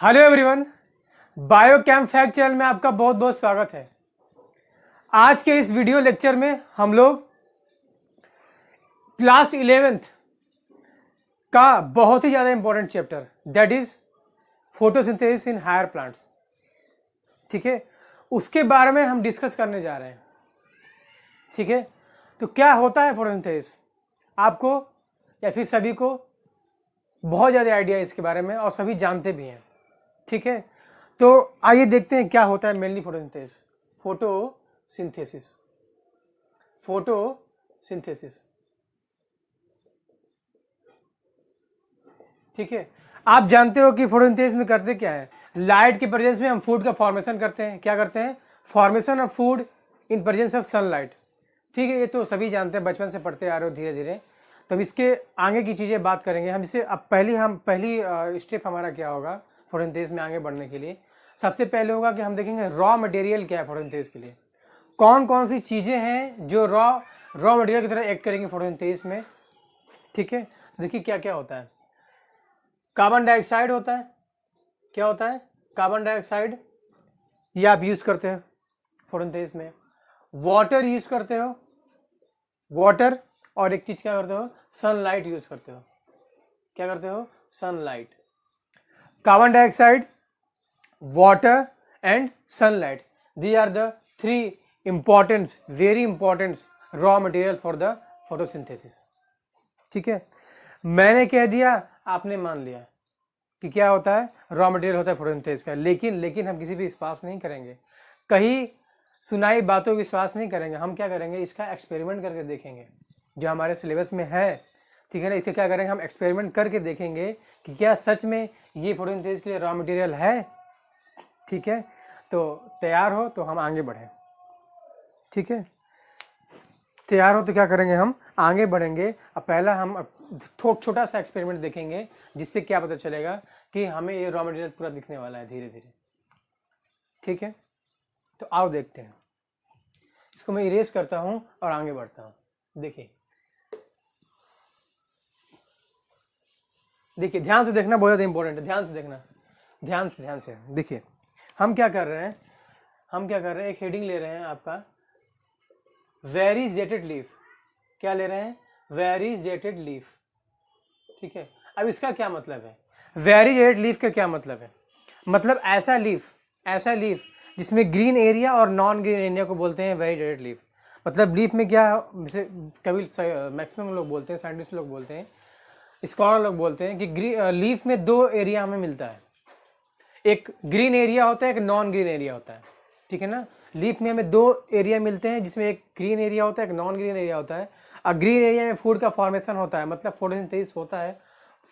Hello everyone, biochem fact channel में आपका बहुत बहुत स्वागत है। आज के इस वीडियो लेक्चर में हम लोग क्लास 11th का बहुत ही ज़्यादा important chapter that is photosynthesis in higher plants, ठीक है, उसके बारे में हम डिस्कस करने जा रहे हैं। ठीक है, तो क्या होता है फोटोसिंथेसिस, आपको या फिर सभी को बहुत ज़्यादा आइडिया है इसके बारे में और सभी जानते भी हैं। ठीक है, तो आइए देखते हैं क्या होता है मेनली फोटोसिंथेसिस। फोटोसिंथेसिस फोटोसिंथेसिस ठीक है, आप जानते हो कि फोटोसिंथेसिस में करते क्या है। लाइट के प्रेजेंस में हम फूड का फॉर्मेशन करते हैं। क्या करते हैं? Formation of food in presence of sunlight. ठीक है, ये तो सभी जानते हैं, बचपन से पढ़ते आ रहे हो धीरे धीरे। तो इसके आगे की चीज़ें बात करेंगे हम इसे। अब पहली स्टेप हमारा क्या होगा फोटोसिंथेसिस में आगे बढ़ने के लिए। सबसे पहले होगा कि हम देखेंगे रॉ मटेरियल क्या है फोटोसिंथेसिस के लिए, कौन कौन सी चीज़ें हैं जो रॉ मटेरियल की तरह एक्ट करेंगे फोटोसिंथेसिस में। ठीक है, देखिए क्या क्या होता है। कार्बन डाइऑक्साइड होता है। क्या होता है? कार्बन डाइऑक्साइड, ये आप यूज करते हो फोटोसिंथेसिस में। वाटर यूज करते हो, वाटर, और एक चीज क्या करते हो? सनलाइट यूज करते हो। क्या करते हो? Sunlight. Carbon dioxide, water and sunlight, they are the three important, very important raw material for the photosynthesis. ठीक है, मैंने कह दिया, आपने मान लिया कि क्या होता है, रॉ मटेरियल होता है फोटोसिंथेसिस का। लेकिन हम किसी भी विश्वास नहीं करेंगे, कहीं सुनाई बातों की विश्वास नहीं करेंगे। हम क्या करेंगे, इसका एक्सपेरिमेंट करके देखेंगे, जो हमारे सिलेबस में है। ठीक है ना, इसका क्या करेंगे, हम एक्सपेरिमेंट करके देखेंगे कि क्या सच में ये फोटोसिंथेसिस के लिए रॉ मटेरियल है। ठीक है, तो तैयार हो तो हम आगे बढ़ें। ठीक है, तैयार हो तो क्या करेंगे, हम आगे बढ़ेंगे। अब पहला हम छोटा सा एक्सपेरिमेंट देखेंगे, जिससे क्या पता चलेगा कि हमें ये रॉ मटेरियल पूरा दिखने वाला है धीरे धीरे। ठीक है, तो आओ देखते हैं। इसको मैं इरेज करता हूं और आगे बढ़ता हूं। देखिए देखिए, ध्यान से देखना, बहुत ज़्यादा इंपॉर्टेंट है। ध्यान से देखना, ध्यान से देखिए। हम क्या कर रहे हैं, एक हेडिंग ले रहे हैं आपका, वेरीजेटेड लीफ। क्या ले रहे हैं? वेरीजेटेड लीफ। ठीक है, अब इसका क्या मतलब है? वेरीजेटेड लीफ का क्या मतलब है? मतलब ऐसा लीफ जिसमें ग्रीन एरिया और नॉन ग्रीन एरिया को बोलते हैं वेरीजेटेड लीफ। मतलब लीफ में क्या, जैसे कभी मैक्सिमम लोग बोलते हैं, साइंटिस्ट लोग बोलते हैं, स्कॉलर लोग बोलते हैं कि लीफ में दो एरिया हमें मिलता है। एक ग्रीन एरिया होता है, एक नॉन ग्रीन एरिया होता है। ठीक है ना, लीफ में हमें दो एरिया मिलते हैं, जिसमें एक ग्रीन एरिया होता है, एक नॉन ग्रीन एरिया होता है। और ग्रीन एरिया में फूड का फॉर्मेशन होता है, मतलब फोटोसिंथेसिस होता है।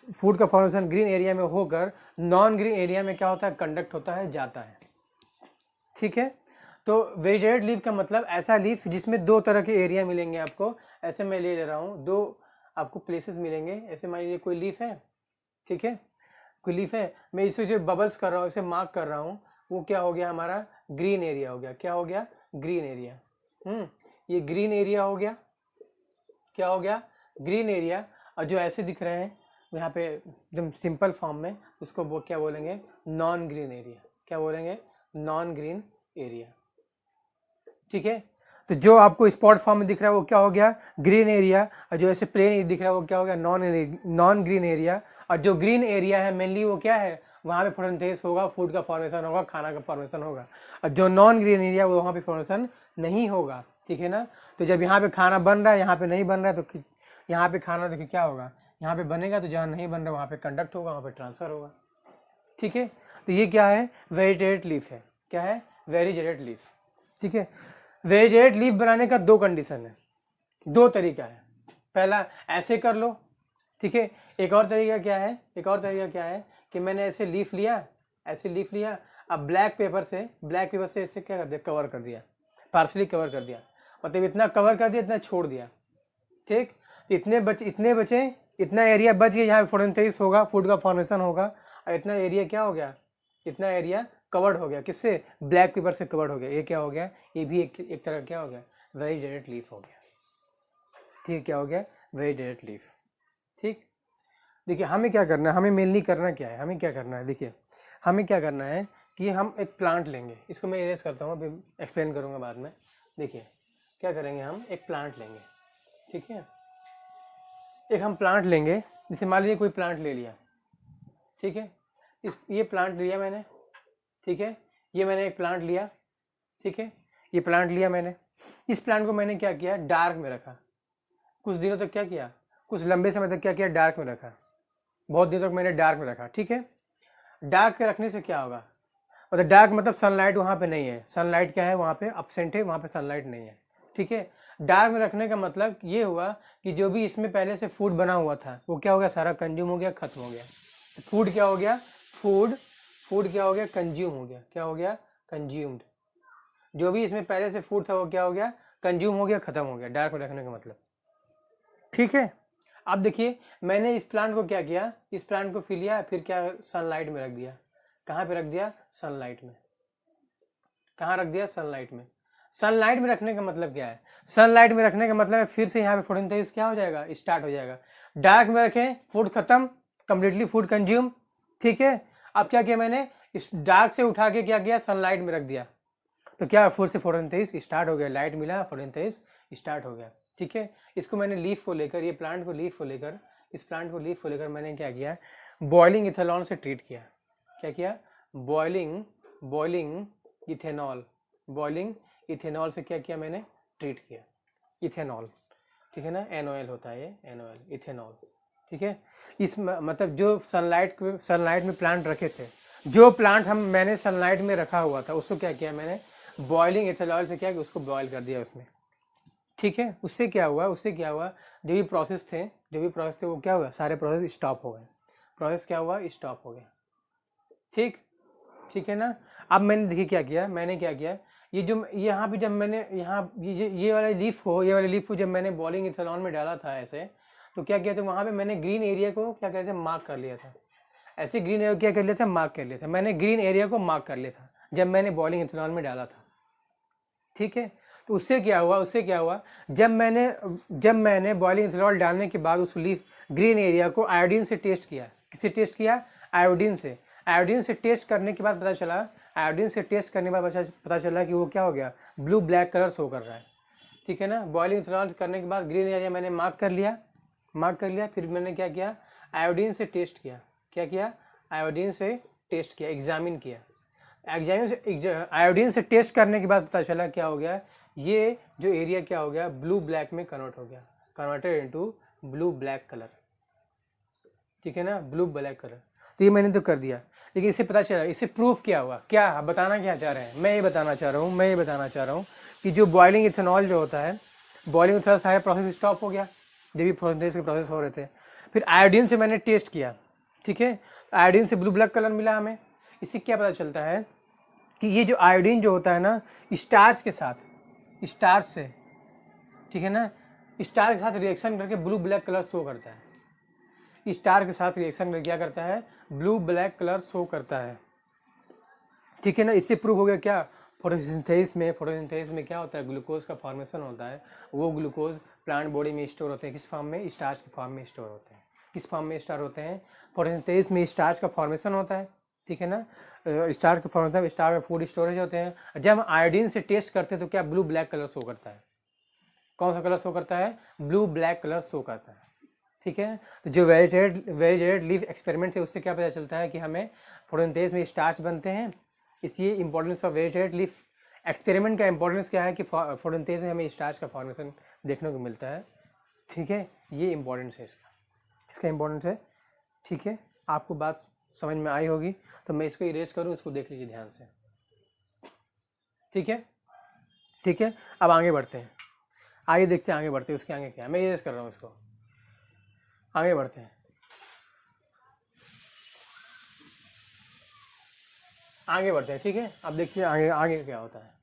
फूड का फॉर्मेशन ग्रीन एरिया में होकर नॉन ग्रीन एरिया में क्या होता है, कंडक्ट होता है, जाता है। ठीक है, तो वेजिटेटेड लीफ का मतलब ऐसा लीफ जिसमें दो तरह के एरिया मिलेंगे आपको। ऐसे मैं ले रहा हूँ, दो आपको प्लेसेस मिलेंगे। ऐसे मान लीजिए कोई लीफ है, ठीक है, कोई लीफ है, मैं इसे जो बबल्स कर रहा हूँ, इसे मार्क कर रहा हूँ, वो क्या हो गया, हमारा ग्रीन एरिया हो गया। क्या हो गया? Green area. ये ग्रीन एरिया हो गया। क्या हो गया? Green area. और जो ऐसे दिख रहे हैं यहाँ पे एकदम सिंपल फॉर्म में, उसको वो क्या बोलेंगे? Non green area. क्या बोलेंगे? Non green area. ठीक है, तो जो आपको स्पॉट फॉर्म में दिख रहा है वो क्या हो गया? Green area. और जो ऐसे प्लेन दिख रहा है वो क्या हो गया? Non green area. और जो ग्रीन एरिया है मेनली वो क्या है, वहाँ पे फोटोसिंथेसिस होगा, फूड का फॉर्मेशन होगा, खाना का फॉर्मेशन होगा। और जो नॉन ग्रीन एरिया वो वहाँ पे फॉर्मेशन नहीं होगा। ठीक है ना, तो जब यहाँ पे खाना बन रहा है, यहाँ पे नहीं बन रहा है, तो यहाँ पे खाना देखिए क्या होगा, यहाँ पे बनेगा तो जहाँ नहीं बन रहा वहाँ पे कंडक्ट होगा, वहाँ पे ट्रांसफर होगा। ठीक है, तो ये क्या है? वेजिटेटेड लीफ है। क्या है? Vegetated leaf. ठीक है, वेजिटेटेड लीफ बनाने का दो कंडीशन है, दो तरीका है। पहला ऐसे कर लो, ठीक है। एक और तरीका क्या है कि मैंने ऐसे लीफ लिया, अब ब्लैक पेपर से इसे क्या कर दिया? कवर कर दिया, पार्सली कवर कर दिया। मतलब इतना कवर कर दिया, इतना छोड़ दिया। ठीक, इतने बचे, इतना एरिया बच गया यहाँ पे फोटोसिंथेसिस होगा, फूड का फॉर्मेशन होगा। और इतना एरिया क्या हो गया? इतना एरिया कवर्ड हो गया, किससे? ब्लैक पेपर से कवर्ड हो गया। ये क्या हो गया? ये भी एक तरह क्या हो गया? वेजिटेटेड लीफ हो गया। ठीक, क्या हो गया? Vegetated leaf. ठीक, देखिए हमें क्या करना है, हमें मेनली करना क्या है, हमें क्या करना है, देखिए हमें क्या करना है कि हम एक प्लांट लेंगे, इसको मैं इरेज करता हूँ, अभी एक्सप्लेन करूँगा बाद में। देखिए क्या करेंगे, हम एक प्लांट लेंगे, ठीक है, एक हम प्लांट लेंगे, जैसे मान लीजिए कोई प्लांट ले लिया, ठीक है, ये प्लांट लिया मैंने, ठीक है, ये मैंने एक प्लांट लिया, ठीक है, ये प्लांट लिया मैंने, इस प्लांट को मैंने क्या किया, डार्क में रखा, कुछ दिनों तक क्या किया, कुछ लंबे समय तक क्या किया, डार्क में रखा, बहुत दिनों तक मैंने डार्क में रखा, ठीक है। डार्क के रखने से क्या होगा, मतलब डार्क मतलब सनलाइट वहाँ पे नहीं है, सनलाइट क्या है वहाँ पे, अपसेंट है, वहाँ पे सनलाइट नहीं है, ठीक है। डार्क में रखने का मतलब ये हुआ कि जो भी इसमें पहले से फूड बना हुआ था वो क्या हो गया, सारा कंज्यूम हो गया, खत्म हो गया। फूड क्या हो गया, फूड फूड क्या हो गया, कंज्यूम हो गया, क्या हो गया, कंज्यूम्ड। जो भी इसमें पहले से फूड था वो क्या हो गया, कंज्यूम हो गया, खत्म हो गया, डार्क में रखने का मतलब, ठीक है। अब देखिए मैंने इस प्लांट को क्या किया, इस प्लांट को फिर लिया, फिर क्या सनलाइट में रख दिया, कहाँ पे रख दिया, सनलाइट में, कहाँ रख दिया, सनलाइट में। सनलाइट में रखने का मतलब क्या है, सनलाइट में रखने का मतलब है फिर से यहाँ पे फोटोसिंथेसिस क्या हो जाएगा, स्टार्ट हो जाएगा। डार्क में रखें, फूड खत्म, कंप्लीटली फूड कंज्यूम, ठीक है। अब क्या किया मैंने, इस डार्क से उठा के क्या किया, सनलाइट में रख दिया, तो क्या फिर से फोटोसिंथेसिस स्टार्ट हो गया, लाइट मिला, फोटोसिंथेसिस स्टार्ट हो गया, ठीक है। इसको मैंने लीफ को लेकर, ये प्लांट को लीफ को लेकर, इस प्लांट को लीफ को लेकर मैंने क्या किया, बॉइलिंग इथेनॉल से ट्रीट किया, क्या किया, boiling boiling ethanol, boiling ethanol से क्या किया मैंने, ट्रीट किया, इथेनॉल, ठीक है ना, NOL होता है ये, NOL इथेनॉल, ठीक है। इस मतलब जो सनलाइट में प्लांट रखे थे, जो प्लांट मैंने सनलाइट में रखा हुआ था उसको क्या किया मैंने, बॉइलिंग इथेनॉल से क्या कि उसको बॉयल कर दिया उसमें, ठीक है। उससे क्या हुआ, जो भी प्रोसेस थे, वो क्या हुआ, सारे प्रोसेस स्टॉप हो गए, प्रोसेस क्या हुआ, स्टॉप हो गया, ठीक, ठीक है ना। अब मैंने देखिए क्या किया, मैंने क्या किया, ये जो यहाँ पे जब मैंने यहाँ ये वाले लीफ को जब मैंने बॉइलिंग इथेनॉल में डाला था ऐसे, तो क्या किया था वहाँ पे मैंने ग्रीन एरिया को क्या कहते हैं, मार्क कर लिया था, ऐसे ग्रीन एरिया क्या कर लिया था, मार्क कर लिया था, मैंने ग्रीन एरिया को मार्क कर लिया था जब मैंने बॉइलिंग इथेनॉल में डाला था, ठीक है। तो उससे क्या हुआ, जब मैंने बॉइलिंग इथेनॉल डालने के बाद उस लीफ ग्रीन एरिया को आयोडीन से टेस्ट किया, किससे टेस्ट किया, आयोडीन से। आयोडीन से टेस्ट करने के बाद पता चला, पता चला कि वो क्या हो गया, ब्लू ब्लैक कलर शो कर रहा है, ठीक है ना। बॉइलिंग इथेनॉल करने के बाद ग्रीन एरिया मैंने मार्क कर लिया, फिर मैंने क्या किया, आयोडीन से टेस्ट किया, क्या किया, आयोडीन से टेस्ट किया, एग्जामिन किया, आयोडीन से टेस्ट करने के बाद पता चला क्या हो गया, ये जो एरिया क्या हो गया, ब्लू ब्लैक में कन्वर्ट हो गया, converted into blue black colour, ठीक है ना, ब्लू ब्लैक कलर। तो ये मैंने तो कर दिया, लेकिन इससे पता चला, इससे प्रूफ क्या हुआ, क्या बताना क्या चाह रहे हैं, मैं ये बताना चाह रहा हूँ कि जो बॉइलिंग इथेनॉल जो होता है, बॉइलिंग इथेनॉल सारे प्रोसेस स्टॉप हो गया, जब भी फोटोसिंथेसिस के प्रोसेस हो रहे थे। फिर आयोडीन से मैंने टेस्ट किया, ठीक है, आयोडीन से ब्लू ब्लैक कलर मिला हमें। इससे क्या पता चलता है कि ये जो आयोडीन जो होता है ना, स्टार्च के साथ, स्टार्च से, ठीक है ना, स्टार के साथ रिएक्शन करके ब्लू ब्लैक कलर शो करता है, स्टार के साथ रिएक्शन करके क्या करता है, ब्लू ब्लैक कलर शो करता है, ठीक है ना। इससे प्रूव हो गया क्या, फोटोसिंथेसिस में क्या होता है, ग्लूकोज का फॉर्मेशन होता है, वो ग्लूकोज प्लांट बॉडी में स्टोर होते हैं, किस फॉर्म में, स्टार्च के फॉर्म में स्टोर होते हैं, किस फॉर्म में स्टोर होते हैं, फोटोसिंथेसिस में स्टार्च का फॉर्मेशन होता है, ठीक है ना, स्टार्च का फॉर्मेशन, स्टार में फूड स्टोरेज होते हैं। जब हम आयोडीन से टेस्ट करते हैं तो क्या ब्लू ब्लैक कलर शो करता है, कौन सा कलर शो करता है, ब्लू ब्लैक कलर शो करता है, ठीक है। तो जो वेरीजेटेड लीफ एक्सपेरिमेंट है उससे क्या पता चलता है कि हमें फोटोसिंथेसिस में स्टार्च बनते हैं। इसलिए इंपॉर्टेंस ऑफ वेरीजेटेड लीफ एक्सपेरिमेंट का इंपॉर्टेंस क्या है कि फोटोसिंथेसिस में हमें स्टार्च का फॉर्मेशन देखने को मिलता है, ठीक है। ये इंपॉर्टेंस है इसका इंपॉर्टेंस है, ठीक है। आपको बात समझ में आई होगी, तो मैं इसको इरेज करूँ, इसको देख लीजिए ध्यान से, ठीक है, ठीक है। अब आगे बढ़ते हैं, आगे देखते हैं, आगे बढ़ते हैं, उसके आगे क्या है, मैं इरेज कर रहा हूँ इसको, आगे बढ़ते हैं, ठीक है। अब देखिए आगे आगे क्या होता है,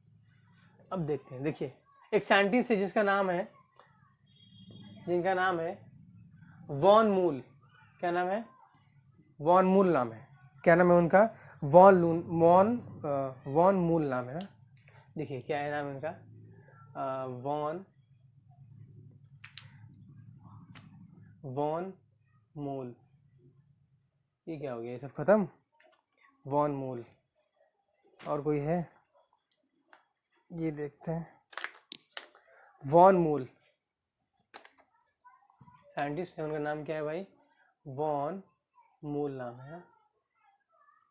अब देखते हैं। देखिए एक साइंटिस्ट है जिनका नाम है वॉन मूल, क्या नाम है, वॉन मूल नाम है, क्या नाम है उनका, वॉन मूल नाम है ना। देखिए क्या है नाम उनका, वॉन वॉन मूल, ये क्या हो गया, ये सब खत्म। वॉन मूल, और कोई है, ये देखते हैं। वॉन मूल साइंटिस्ट है, उनका नाम क्या है भाई, वॉन मूल नाम है ना,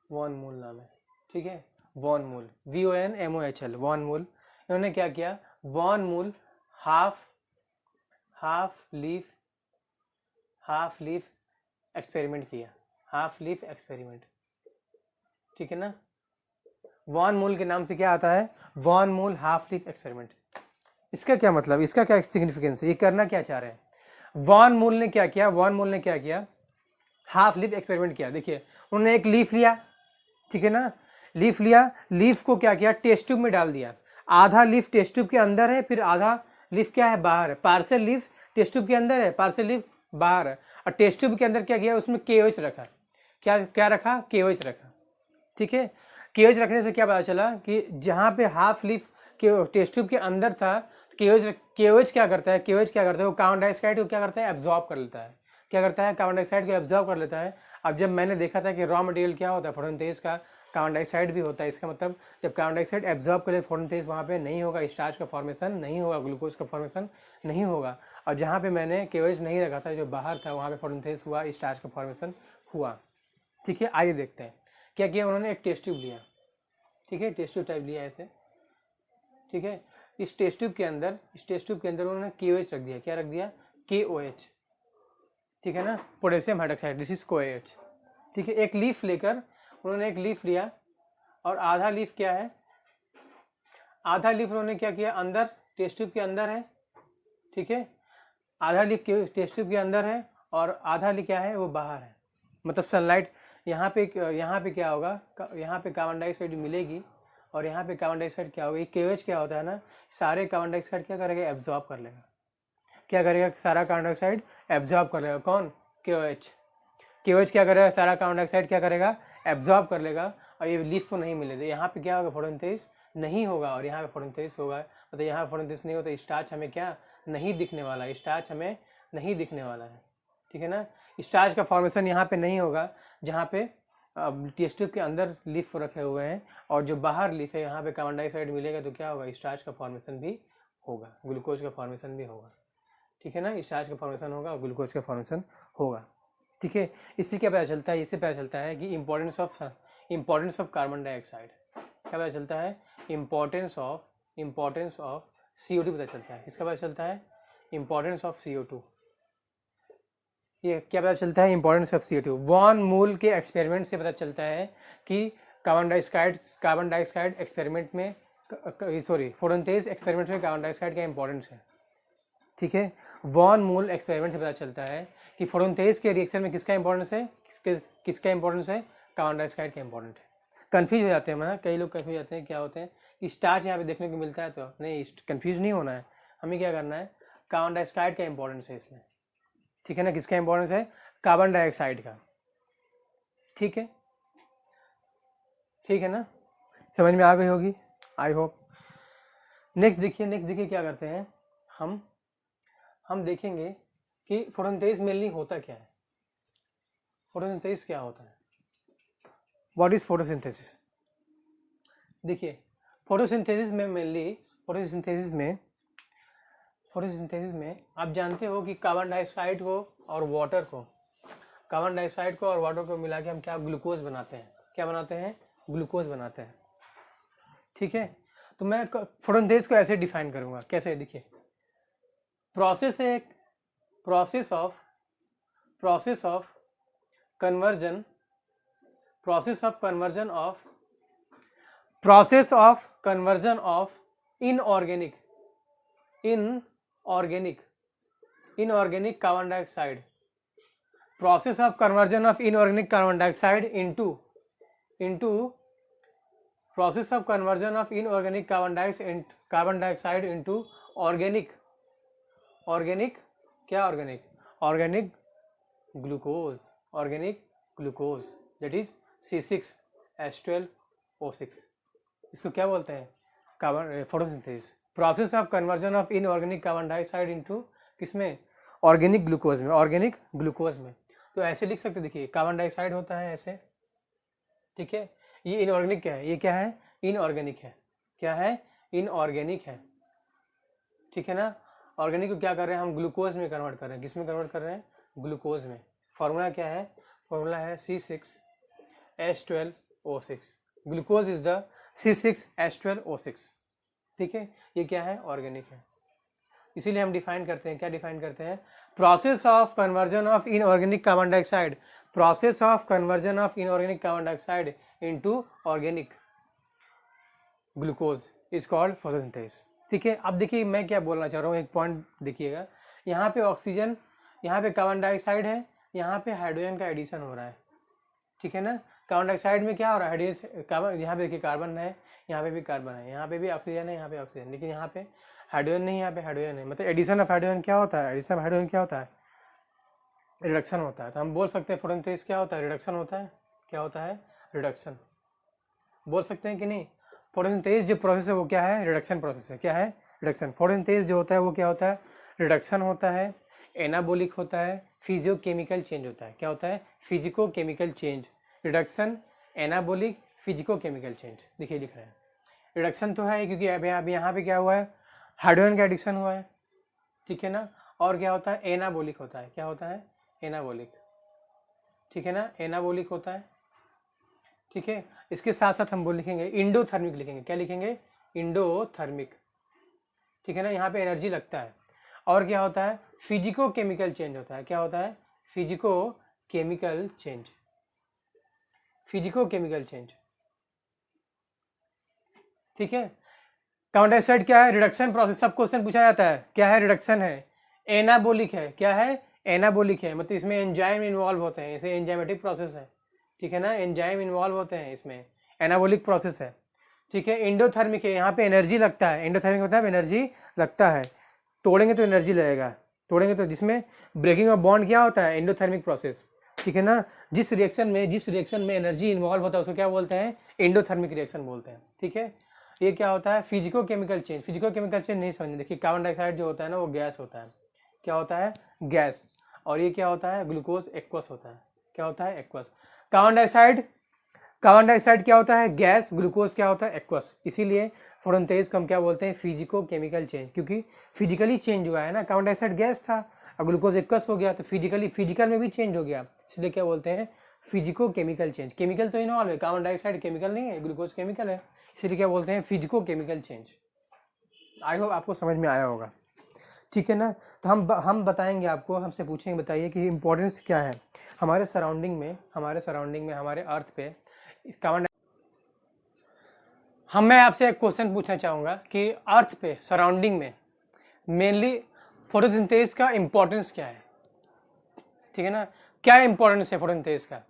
वॉन मूल नाम है, ठीक है। वॉन मूल, VONMOHL, वॉन मूल। इन्होंने क्या किया, वॉन मूल हाफ लीफ एक्सपेरिमेंट किया, हाफ लीफ एक्सपेरिमेंट, ठीक है ना। वॉन मूल के नाम से क्या आता है, वॉन मूल हाफ लीफ एक्सपेरिमेंट। इसका क्या मतलब, इसका क्या सिग्निफिकेंस है, ये करना क्या चाह रहे हैं। वॉन मूल ने क्या किया, वॉन मूल ने क्या किया, हाफ लीफ एक्सपेरिमेंट किया। देखिए उन्होंने एक लीफ लिया, ठीक है ना, लीफ लिया, लीफ को क्या किया, टेस्ट ट्यूब में डाल दिया। आधा लीफ टेस्ट ट्यूब के अंदर है, फिर आधा लीफ क्या है, बाहर है। पार्सल लीफ टेस्ट ट्यूब के अंदर है, पार्सल लीफ बाहर है। और टेस्ट ट्यूब के अंदर क्या किया, उसमें KOH रखा। क्या क्या रखा, KOH रखा, ठीक है। KOH रखने से क्या पता चला कि जहाँ पे हाफ लीफ के टेस्ट ट्यूब के अंदर था, KOH क्या करता है, KOH क्या करता है, वो कार्बन डाइऑक्साइड को क्या करता है, एब्जॉर्ब कर लेता है। क्या करता है, कार्बन डाइऑक्साइड को एब्जॉर्ब कर लेता है। अब जब मैंने देखा था कि रॉ मटेरियल क्या होता है, फोटोसिंथेसिस का कार्बन डाइऑक्साइड भी होता है। इसका मतलब जब कार्बन डाइऑक्साइड एब्जॉर्ब करे फोटोसिंथेसिस, वहाँ पे नहीं होगा स्टार्च का फॉर्मेशन, नहीं होगा ग्लूकोज का फॉर्मेशन, नहीं होगा। और जहाँ पे मैंने KOH नहीं रखा था, जो बाहर था, वहाँ पे फोटोसिंथेसिस हुआ, स्टार्च का फॉर्मेशन हुआ, ठीक है। आइए देखते हैं क्या किया उन्होंने। एक टेस्ट ट्यूब लिया, ठीक है, टेस्ट ट्यूब टाइप लिया ऐसे, ठीक है। इस टेस्ट ट्यूब के अंदर उन्होंने KOH रख दिया। क्या रख दिया, KOH, ठीक है ना, potassium hydroxide, this is KOH, ठीक है। एक लीफ लेकर उन्होंने एक लीफ लिया, और आधा लीफ क्या है, आधा लीफ उन्होंने क्या किया, अंदर टेस्ट ट्यूब के अंदर है, ठीक है। आधा लीफ टेस्ट ट्यूब के अंदर है, और आधा लीफ क्या है, वो बाहर है। मतलब सनलाइट यहाँ पे क्या होगा, यहाँ पे कार्बन डाइऑक्साइड मिलेगी, और यहाँ पे कार्बन डाइऑक्साइड क्या होगा, KOH क्या होता है ना, सारे कार्बन डाइऑक्साइड क्या करेगा, एब्जॉर्ब कर लेगा। क्या करेगा, सारा कार्बन डाइऑक्साइड एब्जॉर्ब कर लेगा। कौन, KOH क्या करेगा, सारा कार्बन डाइऑक्साइड क्या करेगा, एब्जॉर्ब कर लेगा, और ये लीफ को नहीं मिलेगा। यहाँ पे क्या होगा, फोटोसिंथेसिस नहीं होगा, और यहाँ पे फोटोसिंथेसिस होगा। मतलब यहाँ फोटोसिंथेसिस नहीं होता, स्टार्च हमें क्या नहीं दिखने वाला है, स्टार्च हमें नहीं दिखने वाला है, ठीक है ना। स्टार्च का फॉर्मेशन यहाँ पे नहीं होगा, जहाँ पे टेस्ट ट्यूब के अंदर लीफ रखे हुए हैं, और जो बाहर लीफ है, यहाँ पे कार्बन डाइऑक्साइड मिलेगा, तो क्या होगा, स्टार्च का फॉर्मेशन भी होगा, ग्लूकोज का फॉर्मेशन भी होगा, ठीक है ना। स्टार्च का फॉर्मेशन होगा और ग्लूकोज का फॉर्मेशन होगा, ठीक है। इससे क्या पता चलता है, इससे पता चलता है कि इम्पोर्टेंस ऑफ कार्बन डाइऑक्साइड। क्या पता चलता है, इम्पोर्टेंस ऑफ CO2 पता चलता है। इसका पता चलता है इम्पोर्टेंस ऑफ CO2। ये क्या पता चलता है, इम्पोर्टेंस ऑफ CO2 वॉन मूल के एक्सपेरिमेंट से पता चलता है कि कार्बन डाइऑक्साइड एक्सपेरिमेंट में, सॉरी, फोटोसिंथेसिस एक्सपेरिमेंट में कार्बन डाइऑक्साइड का इंपॉर्टेंस है, ठीक है। वॉन मूल एक्सपेरिमेंट से पता चलता है कि फोटोसिंथेसिस के रिएक्शन में किसका इंपॉर्टेंस है, किसका इंपॉर्टेंस है, कार्बन डाइऑक्साइड का इंपॉर्टेंट है। कंफ्यूज हो जाते हैं ना, कई लोग कंफ्यूज हो जाते हैं, क्या होते हैं, स्टार्च यहाँ पे देखने को मिलता है, तो नहीं, कंफ्यूज नहीं होना है, हमें क्या करना है, कार्बन डाइऑक्साइड का इंपॉर्टेंस है इसमें, ठीक है ना। किसका इंपॉर्टेंस है, कार्बन डाइऑक्साइड का, ठीक है, ठीक है ना, समझ में आ गई होगी, आई होप। नेक्स्ट देखिए क्या करते हैं हम देखेंगे कि फोटोसिंथेसिस मेनली होता क्या है, फोटोसिंथेसिस क्या होता है, व्हाट इज फोटोसिंथेसिस। देखिए फोटोसिंथेसिस में मेनली फोटोसिंथेसिस में आप जानते हो कि कार्बन डाइऑक्साइड को और वाटर को मिला के हम क्या ग्लूकोज बनाते हैं, क्या बनाते हैं, ग्लूकोज बनाते हैं, ठीक है। तो मैं फोटोसिंथेसिस को ऐसे डिफाइन करूंगा, कैसे, देखिए process of conversion of inorganic carbon dioxide, process of conversion of inorganic carbon dioxide into process of conversion of inorganic carbon dioxide into organic क्या organic glucose that is C6H12O6। इसको क्या बोलते हैं, carbon photosynthesis, process of conversion of inorganic carbon dioxide into किसमें, organic glucose में। तो ऐसे लिख सकते, देखिए कार्बन डाइऑक्साइड होता है ऐसे, ठीक है। ये इनऑर्गेनिक क्या है, ये क्या है, इनऑर्गेनिक है, क्या है, इनऑर्गेनिक है, ठीक है ना। ऑर्गेनिक को क्या कर रहे हैं हम, ग्लूकोज में कन्वर्ट कर रहे हैं, किस में कन्वर्ट कर रहे हैं, ग्लूकोज में। फॉर्मूला क्या है, फॉर्मूला है C6H12O6, glucose is the C6H12O6, ठीक है। ये क्या है, ऑर्गेनिक है, इसीलिए हम डिफाइन करते हैं, क्या डिफाइन करते हैं, process of conversion of inorganic carbon dioxide, process of conversion of inorganic carbon dioxide into organic glucose is called photosynthesis, ठीक है। अब देखिए मैं क्या बोलना चाह रहा हूँ, एक पॉइंट देखिएगा, यहाँ पे ऑक्सीजन, यहाँ पे कार्बन डाइऑक्साइड है, यहाँ पे हाइड्रोजन का एडिशन हो रहा है, ठीक है ना। कार्बन डाइऑक्साइड में क्या हो रहा है, हाइड्रोजन कार्बन, यहाँ पे देखिए कार्बन है, यहाँ पे भी कार्बन है, यहाँ पे भी ऑक्सीजन है, यहाँ पे ऑक्सीजन, लेकिन यहाँ पे हाइड्रोजन नहीं, यहाँ पे हाइड्रोजन है। मतलब एडिशन ऑफ हाइड्रोजन क्या होता है, एडिशन ऑफ हाइड्रोजन क्या होता है, रिडक्शन होता है। तो हम बोल सकते हैं फोटोसिंथेसिस क्या होता है, रिडक्शन होता है, क्या होता है, रिडक्शन, बोल सकते हैं कि नहीं। फोटोसिंथेसिस जो प्रोसेस है वो क्या है, रिडक्शन प्रोसेस है, क्या है, रिडक्शन। फोटोसिंथेसिस जो होता है वो क्या होता है, रिडक्शन होता है, एनाबोलिक होता है, फिजियोकेमिकल चेंज होता है, क्या होता है, physico chemical change, reduction, anabolic, physico chemical change. देखिए लिख रहे हैं, रिडक्शन तो है क्योंकि अब यहाँ पे क्या हुआ है, हाइड्रोजन का एडिशन हुआ है, ठीक है ना। और क्या होता है, एनाबोलिक होता है, क्या होता है, एनाबोलिक, ठीक है ना, एनाबोलिक होता है, ठीक है। इसके साथ साथ हम बोल लिखेंगे इंडोथर्मिक लिखेंगे, क्या लिखेंगे, इंडोथर्मिक, ठीक है ना। यहाँ पे एनर्जी लगता है। और क्या होता है, फिजिको केमिकल चेंज होता है, क्या होता है, physico chemical change, physico chemical change, ठीक है। कार्बन डाइऑक्साइड क्या है, रिडक्शन प्रोसेस, सब क्वेश्चन पूछा जाता है, क्या है, रिडक्शन है, एनाबोलिक है, क्या है, एनाबोलिक है, मतलब इसमें एंजाइम इन्वॉल्व होते हैं, इसे एंजाइमेटिक प्रोसेस है, ठीक है ना, एंजाइम इन्वॉल्व होते हैं इसमें, एनाबोलिक प्रोसेस है, ठीक है। इंडोथर्मिक है, यहाँ पे एनर्जी लगता है, इंडोथर्मिक मतलब एनर्जी लगता है, तोड़ेंगे तो एनर्जी लगेगा, तोड़ेंगे तो, जिसमें ब्रेकिंग ऑफ बॉन्ड क्या होता है, इंडोथर्मिक प्रोसेस, ठीक है ना। जिस रिएक्शन में एनर्जी इन्वॉल्व होता है उसको क्या बोलते हैं, इंडोथर्मिक रिएक्शन बोलते हैं, ठीक है। ये क्या होता है, physico chemical change, physico chemical change नहीं समझे, देखिए कार्बन डाइऑक्साइड जो होता है ना वो गैस होता है, क्या होता है, गैस। और ये क्या होता है, ग्लूकोज एक्वस होता है, क्या होता है, एक्वस। कार्बन डाइऑक्साइड क्या होता है, गैस, ग्लूकोज क्या होता है, एक्वस। इसीलिए फोटोसिंथेसिस को हम क्या बोलते हैं, फिजिको केमिकल चेंज, क्योंकि फिजिकली चेंज हुआ है ना, कार्बन डाइऑक्साइड गैस था और ग्लूकोज एक्वस हो गया, तो फिजिकल में भी चेंज हो गया, इसलिए क्या बोलते हैं, फिजिको केमिकल चेंज। केमिकल तो इन्वॉल्व है, कार्बन डाइऑक्साइड केमिकल नहीं है, ग्लूकोज केमिकल है, इसलिए क्या बोलते हैं, physico chemical change. I hope आपको समझ में आया होगा, ठीक है ना। तो हम बताएंगे आपको, हमसे पूछेंगे, बताइए कि इम्पोर्टेंस क्या है हमारे सराउंडिंग में, हमारे अर्थ पे कार्बन। मैं आपसे एक क्वेश्चन पूछना चाहूँगा कि अर्थ पे सराउंडिंग में मेनली फोटोसिंथेसिस का इम्पोर्टेंस क्या है, ठीक है ना, क्या इम्पोर्टेंस है फोटोसिंथेसिस का,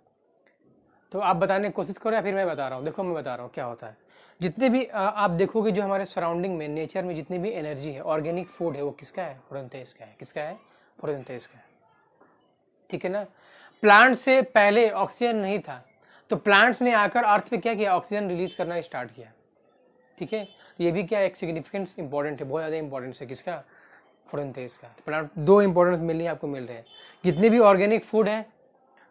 तो आप बताने की कोशिश करो या फिर मैं बता रहा हूँ। देखो मैं बता रहा हूँ क्या होता है। जितने भी आप देखोगे जो हमारे सराउंडिंग में, नेचर में जितनी भी एनर्जी है, ऑर्गेनिक फूड है, वो किसका है, फोटोसिंथेसिस का है, किसका है, फोटोसिंथेसिस का है, ठीक है ना। प्लांट से पहले ऑक्सीजन नहीं था, तो प्लांट्स ने आकर अर्थ पे क्या किया, ऑक्सीजन रिलीज करना स्टार्ट किया, ठीक है। ये भी क्या एक सिग्निफिकेंस इंपॉर्टेंट है, बहुत ज़्यादा इंपॉर्टेंस है, किसका, फोटोसिंथेसिस का। तो प्लांट दो इंपॉर्टेंस मिलनी आपको मिल रहे हैं। जितने भी ऑर्गेनिक फूड है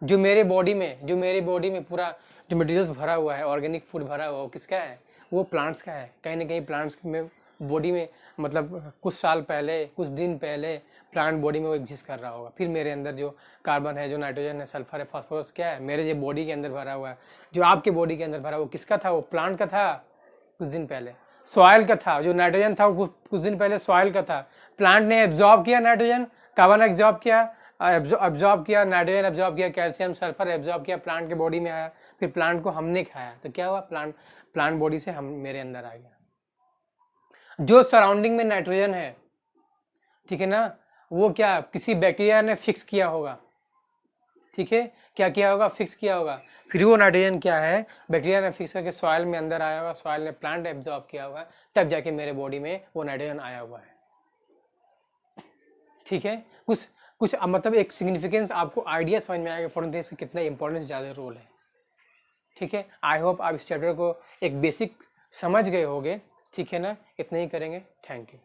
जो मेरे बॉडी में पूरा जो मटेरियल्स भरा हुआ है, ऑर्गेनिक फूड भरा हुआ है, वो किसका है, वो प्लांट्स का है। कहीं ना कहीं प्लांट्स में बॉडी में, मतलब कुछ साल पहले, कुछ दिन पहले प्लांट बॉडी में वो एग्जिस्ट कर रहा होगा। फिर मेरे अंदर जो कार्बन है, जो नाइट्रोजन है, सल्फर है, फास्फोरस क्या है, मेरे जो बॉडी के अंदर भरा हुआ है, जो आपके बॉडी के अंदर भरा, वो किसका था, वो प्लांट का था। कुछ दिन पहले सॉइल का था, जो नाइट्रोजन था वो कुछ दिन पहले सॉइल का था। प्लांट ने एब्जॉर्ब किया नाइट्रोजन, कार्बन एब्जॉर्ब किया, नाइट्रोजन एब्जॉर्ब किया, कैल्शियम सल्फर एब्जॉर्ब किया, प्लांट के बॉडी में आया, फिर प्लांट को हमने खाया, तो क्या हुआ, प्लांट बॉडी से हम मेरे अंदर आ गया। जो सराउंडिंग में नाइट्रोजन है, ठीक है ना, वो क्या किसी बैक्टीरिया ने फिक्स किया होगा, ठीक है, क्या किया होगा, फिक्स किया होगा। फिर वो नाइट्रोजन क्या है, बैक्टीरिया ने फिक्स करके सॉइल में अंदर आया होगा, सॉइल ने प्लांट एब्जॉर्ब किया होगा, तब जाके मेरे बॉडी में वो नाइट्रोजन आया हुआ है, ठीक है। कुछ मतलब एक सिग्निफिकेंस आपको आइडिया समझ में आएगा फोटोसिंथेसिस का कितना इंपॉर्टेंस ज़्यादा रोल है, ठीक है। आई होप आप इस चैप्टर को एक बेसिक समझ गए होंगे, ठीक है ना। इतना ही करेंगे, थैंक यू।